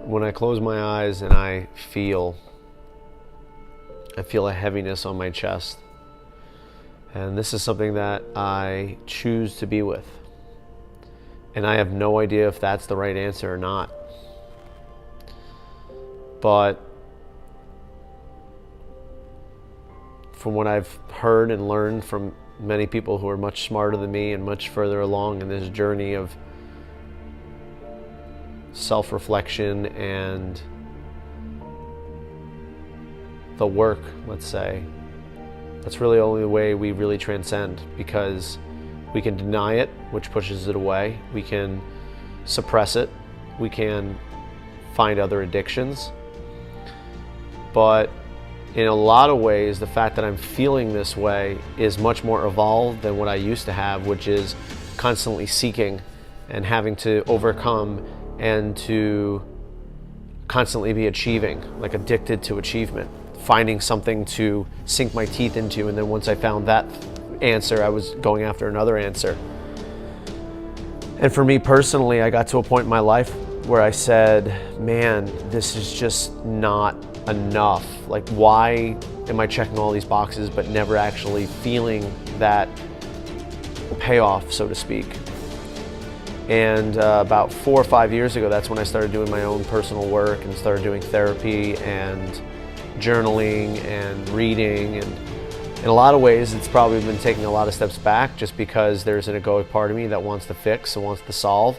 when I close my eyes and I feel a heaviness on my chest. And this is something that I choose to be with. And I have no idea if that's the right answer or not. But from what I've heard and learned from many people who are much smarter than me and much further along in this journey of self-reflection and the work, let's say, that's really only the way we really transcend, because we can deny it, which pushes it away. We can suppress it. We can find other addictions. But in a lot of ways, the fact that I'm feeling this way is much more evolved than what I used to have, which is constantly seeking and having to overcome and to constantly be achieving, like addicted to achievement, finding something to sink my teeth into, and then once I found that answer, I was going after another answer. And for me personally, I got to a point in my life where I said, man, this is just not enough. Like, why am I checking all these boxes but never actually feeling that payoff, so to speak? And about 4 or 5 years ago, that's when I started doing my own personal work and started doing therapy and journaling and reading. And in a lot of ways, it's probably been taking a lot of steps back, just because there's an egoic part of me that wants to fix and wants to solve.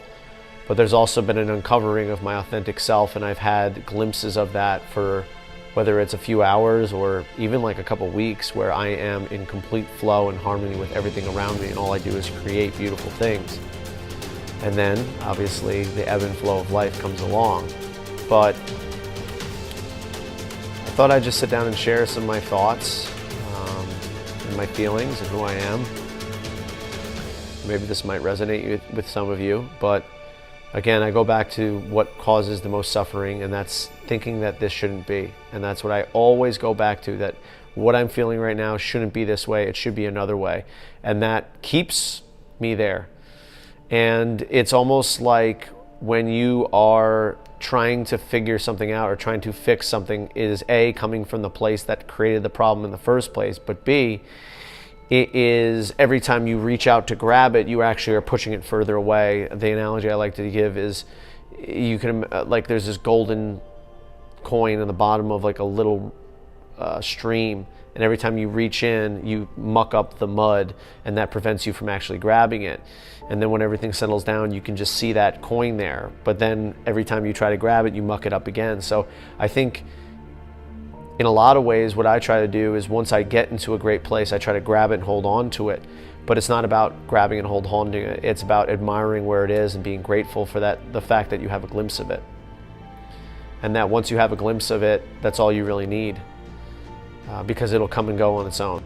But there's also been an uncovering of my authentic self, and I've had glimpses of that for whether it's a few hours or even like a couple weeks, where I am in complete flow and harmony with everything around me, and all I do is create beautiful things. And then obviously the ebb and flow of life comes along. But I thought I'd just sit down and share some of my thoughts and my feelings and who I am. Maybe this might resonate with some of you, but again, I go back to what causes the most suffering, and that's thinking that this shouldn't be. And that's what I always go back to, that what I'm feeling right now shouldn't be this way, it should be another way. And that keeps me there. And it's almost like when you are trying to figure something out or trying to fix something, is A, coming from the place that created the problem in the first place, but B, it is every time you reach out to grab it, you actually are pushing it further away. The analogy I like to give is, you can, like, there's this golden coin in the bottom of like a little stream, and every time you reach in, you muck up the mud, and that prevents you from actually grabbing it. And then when everything settles down, you can just see that coin there. But then every time you try to grab it, you muck it up again. So I think in a lot of ways, what I try to do is, once I get into a great place, I try to grab it and hold on to it. But it's not about grabbing and holding on to it. It's about admiring where it is and being grateful for that, the fact that you have a glimpse of it. And that once you have a glimpse of it, that's all you really need, because it'll come and go on its own.